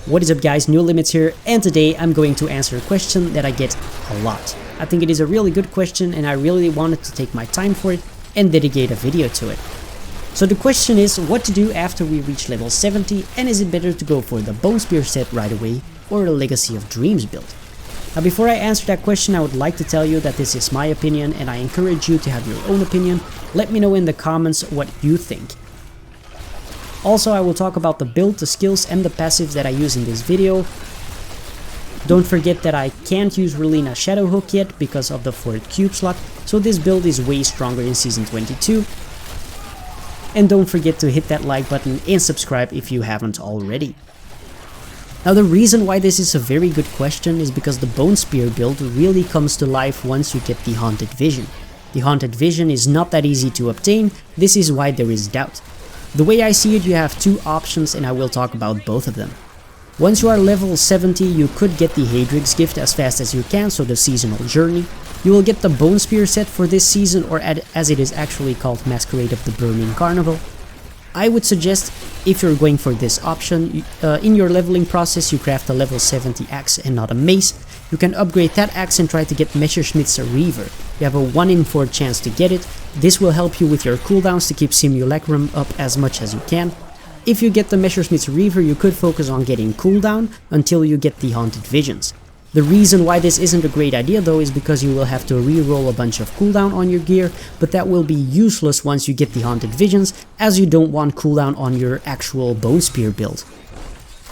What is up guys, Newlimits here, and today I'm going to answer a question that I get a lot. I think it is a really good question and I really wanted to take my time for it and dedicate a video to it. So the question is what to do after we reach level 70, and is it better to go for the Bone Spear set right away or the Legacy of Dreams build? Now before I answer that question, I would like to tell you that this is my opinion and I encourage you to have your own opinion. Let me know in the comments what you think. Also, I will talk about the build, the skills and the passives that I use in this video. Don't forget that I can't use Relina Shadow Hook yet because of the 4th cube slot, so this build is way stronger in Season 22. And don't forget to hit that like button and subscribe if you haven't already. Now the reason why this is a very good question is because the Bone Spear build really comes to life once you get the Haunted Vision. The Haunted Vision is not that easy to obtain, this is why there is doubt. The way I see it, you have two options and I will talk about both of them. Once you are level 70, you could get the Hedrick's gift as fast as you can, so the seasonal journey. You will get the Bone Spear set for this season, or as it is actually called, Masquerade of the Burning Carnival. I would suggest, if you're going for this option, in your leveling process you craft a level 70 axe and not a mace. You can upgrade that axe and try to get Messerschmitt's Reaver. You have a 1 in 4 chance to get it. This will help you with your cooldowns to keep Simulacrum up as much as you can. If you get the Messerschmitt's Reaver, you could focus on getting cooldown until you get the Haunted Visions. The reason why this isn't a great idea though is because you will have to reroll a bunch of cooldown on your gear, but that will be useless once you get the Haunted Visions, as you don't want cooldown on your actual Bone Spear build.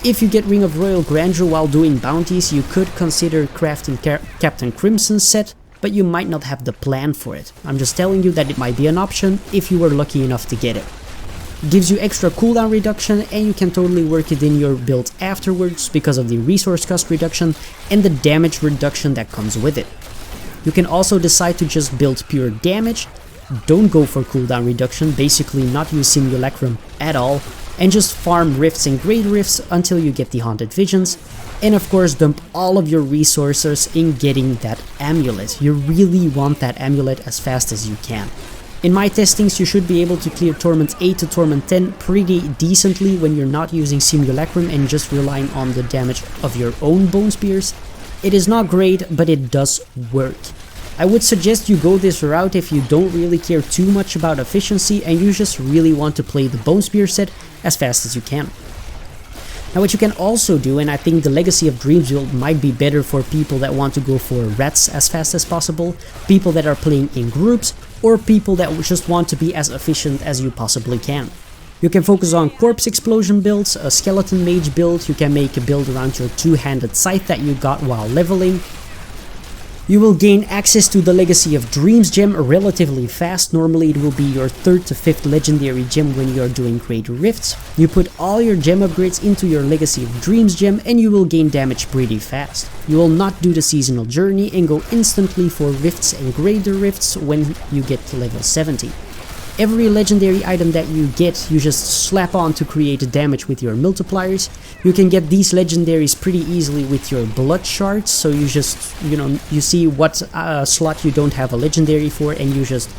If you get Ring of Royal Grandeur while doing bounties, you could consider crafting Captain Crimson's set, but you might not have the plan for it. I'm just telling you that it might be an option if you were lucky enough to get it. It gives you extra cooldown reduction and you can totally work it in your build afterwards because of the resource cost reduction and the damage reduction that comes with it. You can also decide to just build pure damage, don't go for cooldown reduction, basically not use Simulacrum at all, and just farm rifts and great rifts until you get the Haunted Visions, and of course dump all of your resources in getting that amulet. You really want that amulet as fast as you can. In my testings, you should be able to clear Torment 8 to Torment 10 pretty decently when you're not using Simulacrum and just relying on the damage of your own Bone Spears. It is not great, but it does work. I would suggest you go this route if you don't really care too much about efficiency and you just really want to play the Bone Spear set as fast as you can. Now what you can also do, and I think the Legacy of Dreams build might be better for people that want to go for rats as fast as possible, people that are playing in groups, or people that just want to be as efficient as you possibly can. You can focus on Corpse Explosion builds, a Skeleton Mage build, you can make a build around your two-handed scythe that you got while leveling. You will gain access to the Legacy of Dreams gem relatively fast. Normally it will be your 3rd to 5th legendary gem when you are doing Great Rifts. You put all your gem upgrades into your Legacy of Dreams gem and you will gain damage pretty fast. You will not do the seasonal journey and go instantly for rifts and greater rifts when you get to level 70. Every legendary item that you get, you just slap on to create damage with your multipliers. You can get these legendaries pretty easily with your blood shards, so you just, you see what slot you don't have a legendary for and you just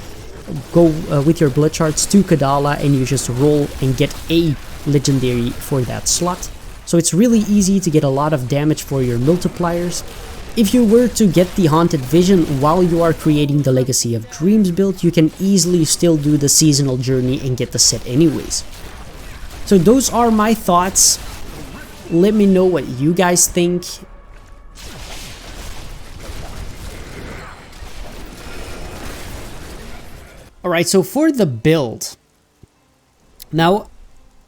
go with your blood shards to Kadala and you just roll and get a legendary for that slot. So it's really easy to get a lot of damage for your multipliers. If you were to get the Haunted Vision while you are creating the Legacy of Dreams build, you can easily still do the seasonal journey and get the set anyways. So those are my thoughts. Let me know what you guys think. Alright, so for the build. Now,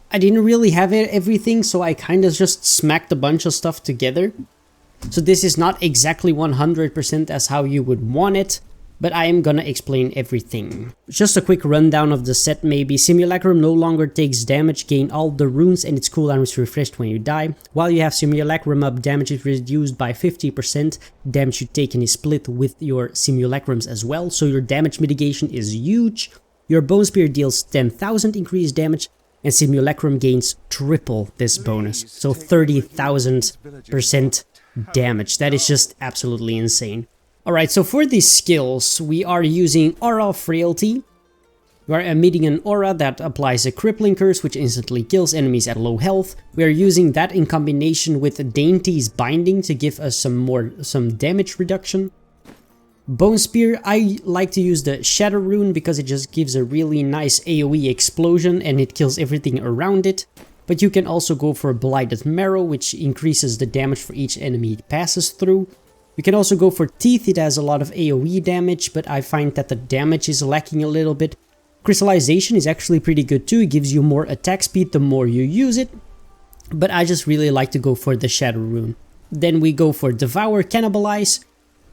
I didn't really have everything, so I kind of just smacked a bunch of stuff together. So this is not exactly 100% as how you would want it, but I am gonna explain everything. Just a quick rundown of the set maybe. Simulacrum no longer takes damage, gain all the runes and its cooldown is refreshed when you die. While you have Simulacrum up, damage is reduced by 50%. Damage you taken is split with your Simulacrums as well, so your damage mitigation is huge. Your Bone Spear deals 10,000 increased damage and Simulacrum gains triple this bonus, so 30,000% damage. That is just absolutely insane. Alright, so for these skills, we are using Aura of Frailty, We are emitting an aura that applies a crippling curse which instantly kills enemies at low health. We are using that in combination with Dainty's binding to give us some damage reduction. Bone Spear, I like to use the Shadow Rune because it just gives a really nice AoE explosion and it kills everything around it. But you can also go for Blighted Marrow, which increases the damage for each enemy it passes through. You can also go for Teeth, it has a lot of AoE damage, but I find that the damage is lacking a little bit. Crystallization is actually pretty good too, it gives you more attack speed the more you use it. But I just really like to go for the Shadow Rune. Then we go for Devour, Cannibalize.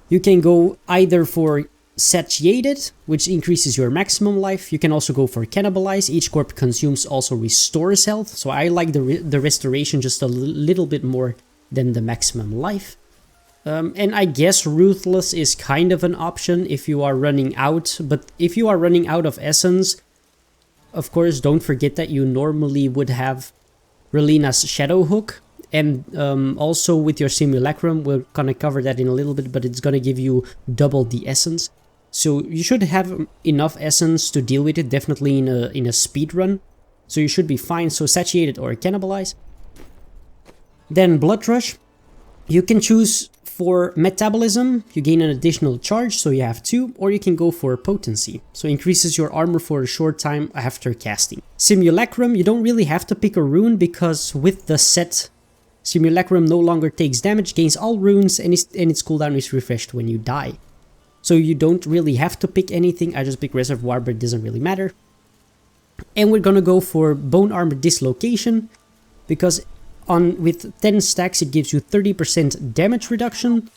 You can go either for Satiated, which increases your maximum life. You can also go for Cannibalize. Each corpse consumes also restores health. So I like the restoration just a little bit more than the maximum life. And I guess Ruthless is kind of an option if you are running out. But if you are running out of essence, of course, don't forget that you normally would have Relina's Shadow Hook. And also with your Simulacrum, we're gonna cover that in a little bit, but it's gonna give you double the essence. So you should have enough essence to deal with it, definitely in a speed run. So you should be fine. So Satiated or Cannibalize. Then Blood Rush. You can choose for Metabolism, you gain an additional charge, so you have 2, or you can go for Potency, so increases your armor for a short time after casting. Simulacrum, you don't really have to pick a rune because with the set, Simulacrum no longer takes damage, gains all runes, and its cooldown is refreshed when you die. So you don't really have to pick anything, I just pick Reservoir, but it doesn't really matter. And we're gonna go for Bone Armor Dislocation, because with 10 stacks it gives you 30% damage reduction,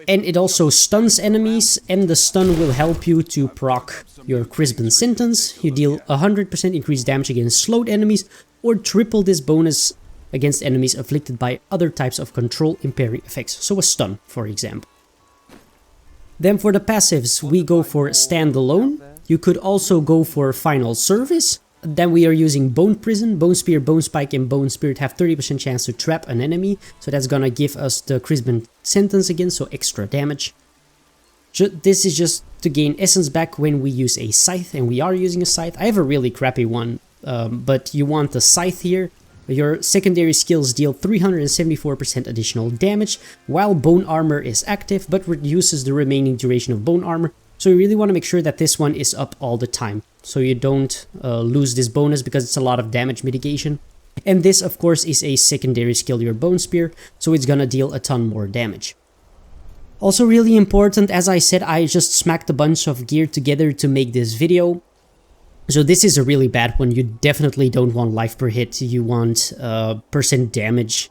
and it also stuns enemies, and the stun will help you to proc your Crisbin Sentence. You deal 100% increased damage against slowed enemies, or triple this bonus against enemies afflicted by other types of control impairing effects, so a stun, for example. Then for the passives, we go for Standalone. You could also go for Final Service. Then we are using Bone Prison. Bone Spear, Bone Spike, and Bone Spirit have 30% chance to trap an enemy, so that's gonna give us the Crisbin Sentence again, so extra damage. This is just to gain essence back when we use a Scythe, and we are using a Scythe. I have a really crappy one, but you want the Scythe here. Your secondary skills deal 374% additional damage while Bone Armor is active, but reduces the remaining duration of Bone Armor. So you really want to make sure that this one is up all the time, so you don't lose this bonus because it's a lot of damage mitigation. And this, of course, is a secondary skill, your Bone Spear, so it's gonna deal a ton more damage. Also really important, as I said, I just smacked a bunch of gear together to make this video. So this is a really bad one. You definitely don't want life per hit, you want percent damage.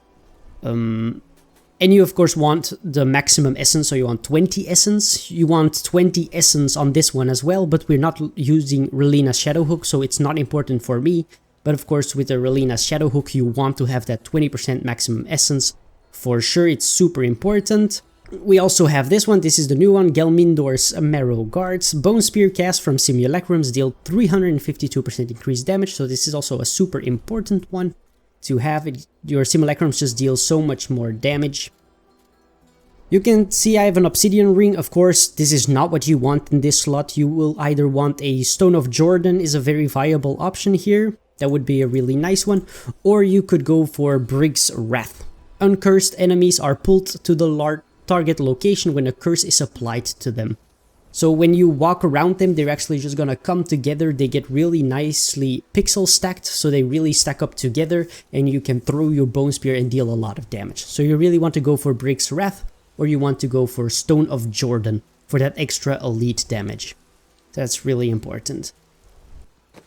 And you of course want the maximum essence, so you want 20 essence. You want 20 essence on this one as well, but we're not using Relina's Shadow Hook, so it's not important for me. But of course with the Relina's Shadow Hook you want to have that 20% maximum essence. For sure, it's super important. We also have this one, this is the new one, Gelmindor's Marrow Guards. Bone Spear cast from Simulacrums deal 352% increased damage, so this is also a super important one to have. Your Simulacrums just deal so much more damage. You can see I have an Obsidian Ring. Of course, this is not what you want in this slot. You will either want a Stone of Jordan, is a very viable option here. That would be a really nice one. Or you could go for Brig's Wrath. Uncursed enemies are pulled to the target location when a curse is applied to them. So when you walk around them, they're actually just gonna come together. They get really nicely pixel stacked, so they really stack up together, and you can throw your Bone Spear and deal a lot of damage. So you really want to go for Brig's Wrath, or you want to go for Stone of Jordan for that extra elite damage. That's really important.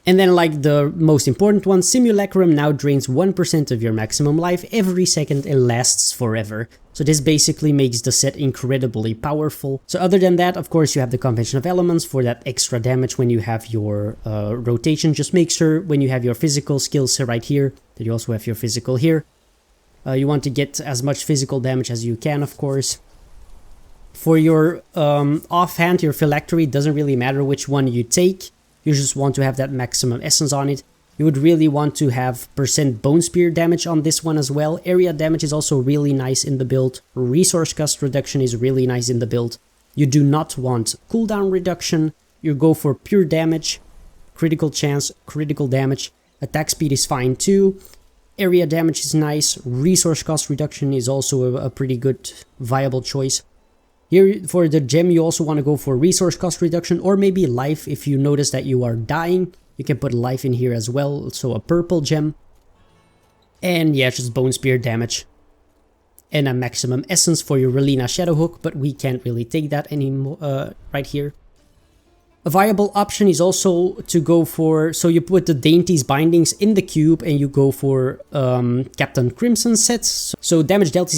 And then, like the most important one, Simulacrum now drains 1% of your maximum life every second and lasts forever. So this basically makes the set incredibly powerful. So other than that, of course, you have the Convention of Elements for that extra damage when you have your rotation. Just make sure when you have your physical skills right here, that you also have your physical here. You want to get as much physical damage as you can, of course. For your offhand, your Phylactery, doesn't really matter which one you take. You just want to have that maximum essence on it. You would really want to have % Bone Spear damage on this one as well. Area damage is also really nice in the build. Resource cost reduction is really nice in the build. You do not want cooldown reduction. You go for pure damage. critical chance, critical damage. Attack speed is fine too. Area damage is nice. Resource cost reduction is also a pretty good viable choice. Here for the gem, you also want to go for resource cost reduction, or maybe life. If you notice that you are dying, you can put life in here as well. So a purple gem. And yeah, just bone spear damage. And a maximum essence for your Relina Shadow Hook, but we can't really take that anymore right here. A viable option is also to go for, so you put the Dainties bindings in the cube and you go for Captain Crimson sets. So damage dealt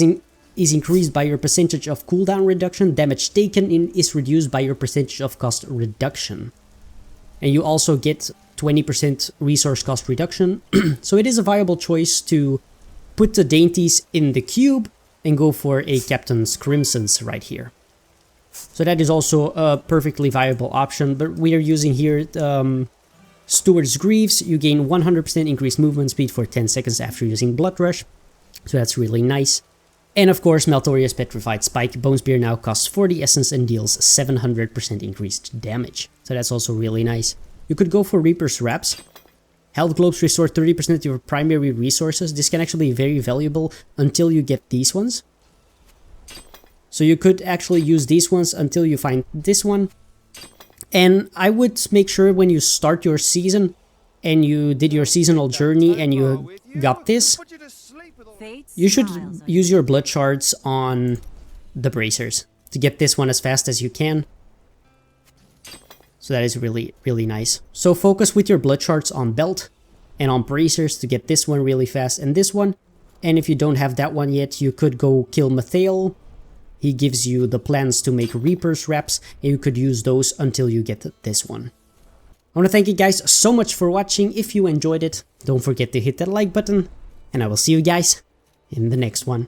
is increased by your percentage of cooldown reduction. Damage taken is reduced by your percentage of cost reduction. And you also get 20% resource cost reduction. So it is a viable choice to put the Dainties in the cube and go for a Captain's Crimsons right here. So that is also a perfectly viable option, but we are using here Steward's Greaves. You gain 100% increased movement speed for 10 seconds after using Blood Rush, so that's really nice. And of course, Maltoria's Petrified Spike. Bone Spear now costs 40 essence and deals 700% increased damage, so that's also really nice. You could go for Reaper's Wraps. Health Globes restore 30% of your primary resources. This can actually be very valuable until you get these ones. So you could actually use these ones until you find this one. And I would make sure when you start your season and you did your seasonal journey and you got this, you should use your blood shards on the bracers to get this one as fast as you can. So that is really, really nice. So focus with your blood shards on belt and on bracers to get this one really fast and this one. And if you don't have that one yet, you could go kill Mathael. He gives you the plans to make Reaper's Wraps, and you could use those until you get this one. I want to thank you guys so much for watching. If you enjoyed it, don't forget to hit that like button, and I will see you guys in the next one.